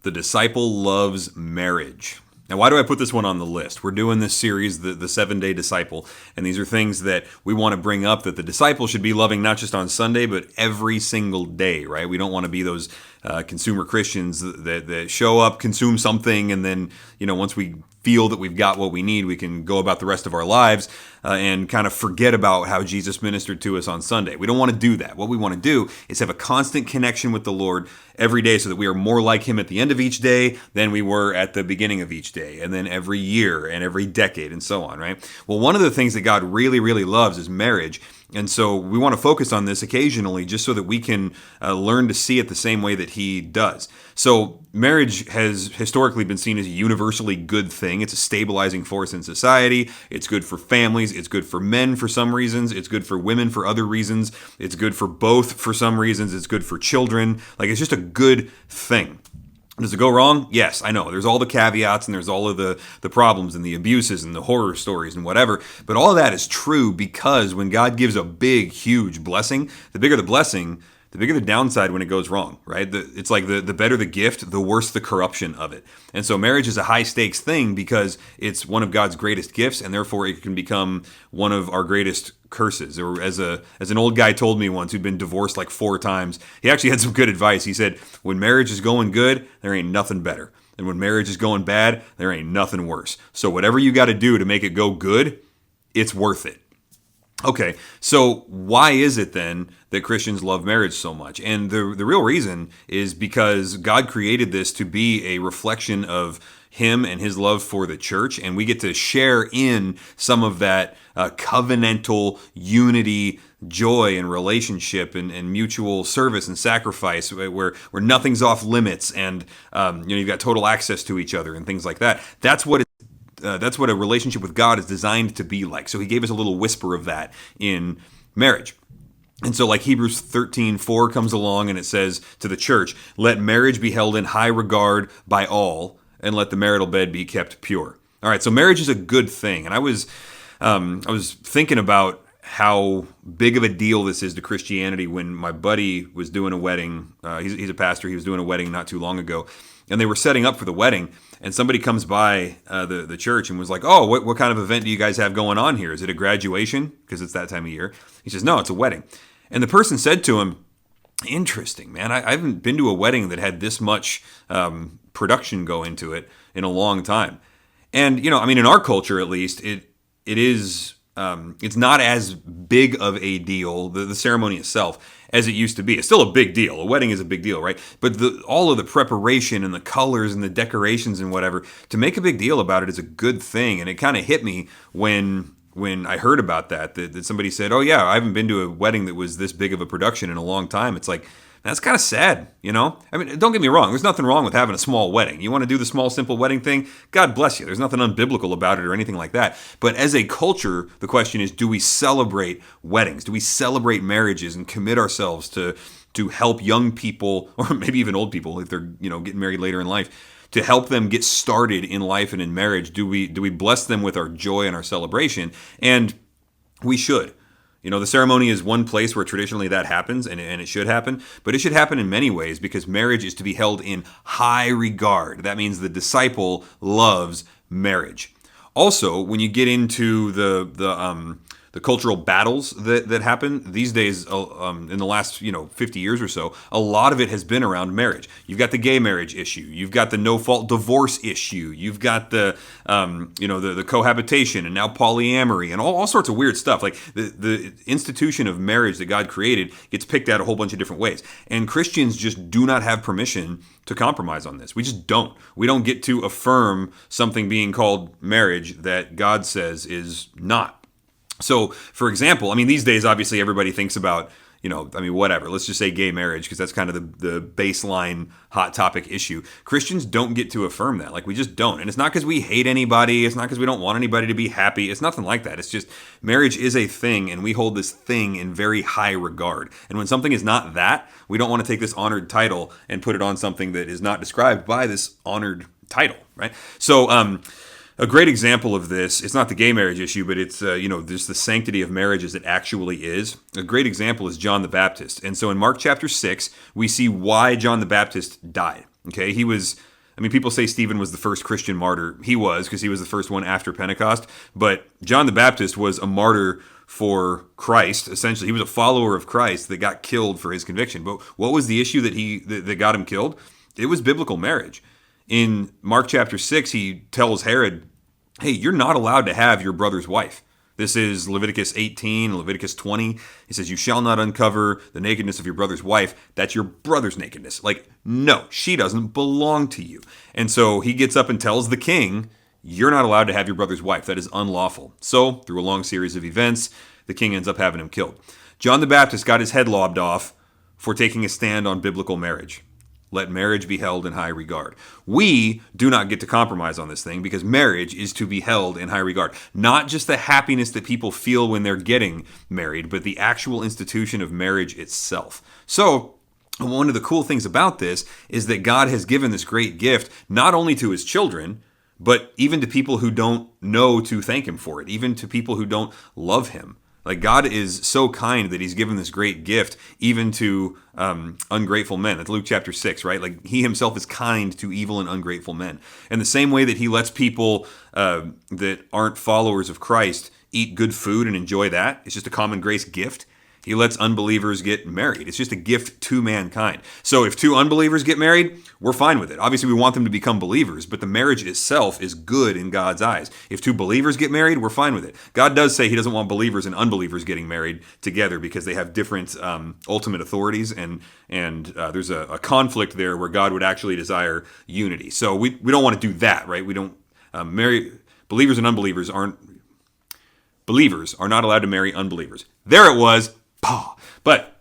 The disciple loves marriage. Now, why do I put this one on the list? We're doing this series, the 7-Day Disciple, and these are things that we want to bring up that the disciple should be loving not just on Sunday, but every single day, right? We don't want to be those consumer Christians that show up, consume something, and then, once we feel that we've got what we need, we can go about the rest of our lives and kind of forget about how Jesus ministered to us on Sunday. We don't want to do that. What we want to do is have a constant connection with the Lord every day so that we are more like Him at the end of each day than we were at the beginning of each day, and then every year and every decade and so on, right? Well, one of the things that God really, really loves is marriage. And so we want to focus on this occasionally just so that we can learn to see it the same way that He does. So marriage has historically been seen as a universally good thing. It's a stabilizing force in society. It's good for families. It's good for men for some reasons. It's good for women for other reasons. It's good for both for some reasons. It's good for children. It's just a good thing. Does it go wrong? Yes, I know. There's all the caveats and there's all of the problems and the abuses and the horror stories and whatever. But all of that is true because when God gives a big, huge blessing, the bigger the blessing, the bigger the downside when it goes wrong, right? It's like the better the gift, the worse the corruption of it. And so marriage is a high stakes thing because it's one of God's greatest gifts, and therefore it can become one of our greatest curses. Or as an old guy told me once who'd been divorced like 4 times, he actually had some good advice. He said, when marriage is going good, there ain't nothing better. And when marriage is going bad, there ain't nothing worse. So whatever you got to do to make it go good, it's worth it. Okay, so why is it then that Christians love marriage so much? And the real reason is because God created this to be a reflection of Him and His love for the church, and we get to share in some of that covenantal unity, joy, and relationship, and mutual service and sacrifice, where nothing's off limits, and you've got total access to each other and things like that. That's what a relationship with God is designed to be like. So He gave us a little whisper of that in marriage. And so like Hebrews 13:4 comes along and it says to the church, let marriage be held in high regard by all, and let the marital bed be kept pure. All right, so marriage is a good thing. And I was thinking about how big of a deal this is to Christianity when my buddy was doing a wedding. He's a pastor. He was doing a wedding not too long ago. And they were setting up for the wedding, and somebody comes by the church and was like, oh, what kind of event do you guys have going on here? Is it a graduation? Because it's that time of year. He says, no, it's a wedding. And the person said to him, interesting, man. I haven't been to a wedding that had this much production go into it in a long time. And, in our culture at least, it is... it's not as big of a deal, the ceremony itself, as it used to be. It's still a big deal. A wedding is a big deal, right? But all of the preparation and the colors and the decorations and whatever, to make a big deal about it is a good thing. And it kind of hit me when I heard about that somebody said, oh yeah, I haven't been to a wedding that was this big of a production in a long time. It's like, that's kind of sad, I mean, don't get me wrong. There's nothing wrong with having a small wedding. You want to do the small, simple wedding thing? God bless you. There's nothing unbiblical about it or anything like that. But as a culture, the question is, do we celebrate weddings? Do we celebrate marriages and commit ourselves to help young people, or maybe even old people if they're, getting married later in life, to help them get started in life and in marriage? Do we bless them with our joy and our celebration? And we should. The ceremony is one place where traditionally that happens, and it should happen, but it should happen in many ways because marriage is to be held in high regard. That means the disciple loves marriage. Also, when you get into the cultural battles that happen these days, in the last 50 years or so, a lot of it has been around marriage. You've got the gay marriage issue, you've got the no-fault divorce issue, you've got the cohabitation and now polyamory and all sorts of weird stuff. Like the institution of marriage that God created gets picked at a whole bunch of different ways, and Christians just do not have permission to compromise on this. We just don't. We don't get to affirm something being called marriage that God says is not. So, for example, these days, obviously, everybody thinks about, whatever. Let's just say gay marriage, because that's kind of the baseline hot topic issue. Christians don't get to affirm that. We just don't. And it's not because we hate anybody. It's not because we don't want anybody to be happy. It's nothing like that. It's just marriage is a thing, and we hold this thing in very high regard. And when something is not that, we don't want to take this honored title and put it on something that is not described by this honored title, right? So, a great example of this, it's not the gay marriage issue, but it's, there's the sanctity of marriage as it actually is. A great example is John the Baptist. And so in Mark chapter 6, we see why John the Baptist died. Okay, he was I mean, people say Stephen was the first Christian martyr. He was, because he was the first one after Pentecost. But John the Baptist was a martyr for Christ. Essentially, he was a follower of Christ that got killed for his conviction. But what was the issue that got him killed? It was biblical marriage. In Mark chapter 6, he tells Herod, hey, you're not allowed to have your brother's wife. This is Leviticus 18, Leviticus 20. He says, you shall not uncover the nakedness of your brother's wife. That's your brother's nakedness. Like, no, she doesn't belong to you. And so he gets up and tells the king, you're not allowed to have your brother's wife. That is unlawful. So, through a long series of events, the king ends up having him killed. John the Baptist got his head lobbed off for taking a stand on biblical marriage. Let marriage be held in high regard. We do not get to compromise on this thing because marriage is to be held in high regard. Not just the happiness that people feel when they're getting married, but the actual institution of marriage itself. So, one of the cool things about this is that God has given this great gift not only to his children, but even to people who don't know to thank him for it, even to people who don't love him. Like, God is so kind that he's given this great gift even to ungrateful men. That's Luke chapter 6, right? Like, he himself is kind to evil and ungrateful men. And the same way that he lets people that aren't followers of Christ eat good food and enjoy that, it's just a common grace gift. He lets unbelievers get married. It's just a gift to mankind. So if two unbelievers get married, we're fine with it. Obviously, we want them to become believers, but the marriage itself is good in God's eyes. If two believers get married, we're fine with it. God does say he doesn't want believers and unbelievers getting married together because they have different ultimate authorities, and there's a conflict there where God would actually desire unity. So we don't want to do that, right? We don't marry believers and unbelievers aren't. Believers are not allowed to marry unbelievers. There it was. But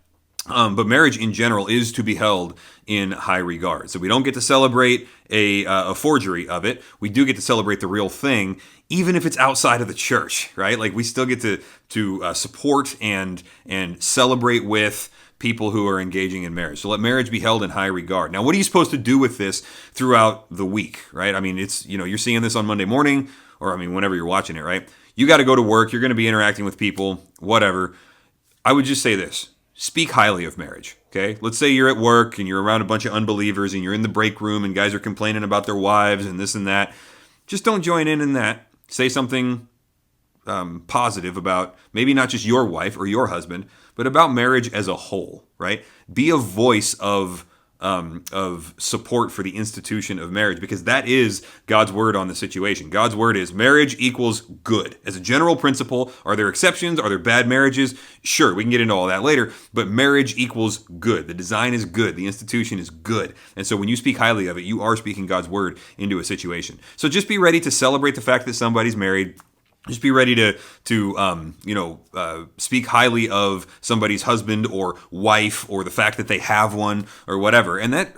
marriage in general is to be held in high regard. So we don't get to celebrate a forgery of it. We do get to celebrate the real thing, even if it's outside of the church, right? Like, we still get to support and celebrate with people who are engaging in marriage. So let marriage be held in high regard. Now, what are you supposed to do with this throughout the week, right? I mean, it's, you're seeing this on Monday morning, or whenever you're watching it, right? You got to go to work. You're going to be interacting with people, whatever. I would just say this. Speak highly of marriage, okay? Let's say you're at work and you're around a bunch of unbelievers and you're in the break room and guys are complaining about their wives and this and that. Just don't join in that. Say something positive about maybe not just your wife or your husband, but about marriage as a whole, right? Be a voice of support for the institution of marriage, because that is God's word on the situation. God's word is marriage equals good. As a general principle, are there exceptions? Are there bad marriages? Sure, we can get into all that later, but marriage equals good. The design is good. The institution is good. And so when you speak highly of it, you are speaking God's word into a situation. So just be ready to celebrate the fact that somebody's married. Just be ready to speak highly of somebody's husband or wife, or the fact that they have one or whatever. And that,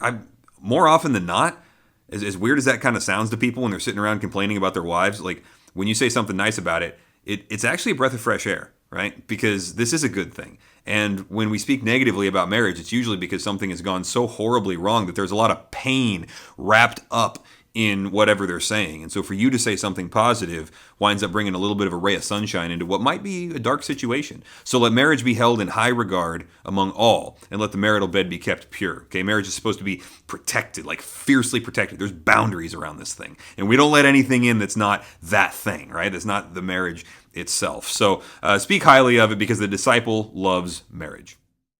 more often than not, as weird as that kind of sounds to people when they're sitting around complaining about their wives, like, when you say something nice about it, it's actually a breath of fresh air, right? Because this is a good thing. And when we speak negatively about marriage, it's usually because something has gone so horribly wrong that there's a lot of pain wrapped up in whatever they're saying. And so for you to say something positive winds up bringing a little bit of a ray of sunshine into what might be a dark situation. So let marriage be held in high regard among all, and let the marital bed be kept pure. Okay, marriage is supposed to be protected, like fiercely protected. There's boundaries around this thing. And we don't let anything in that's not that thing, right? That's not the marriage itself. So speak highly of it, because the disciple loves marriage.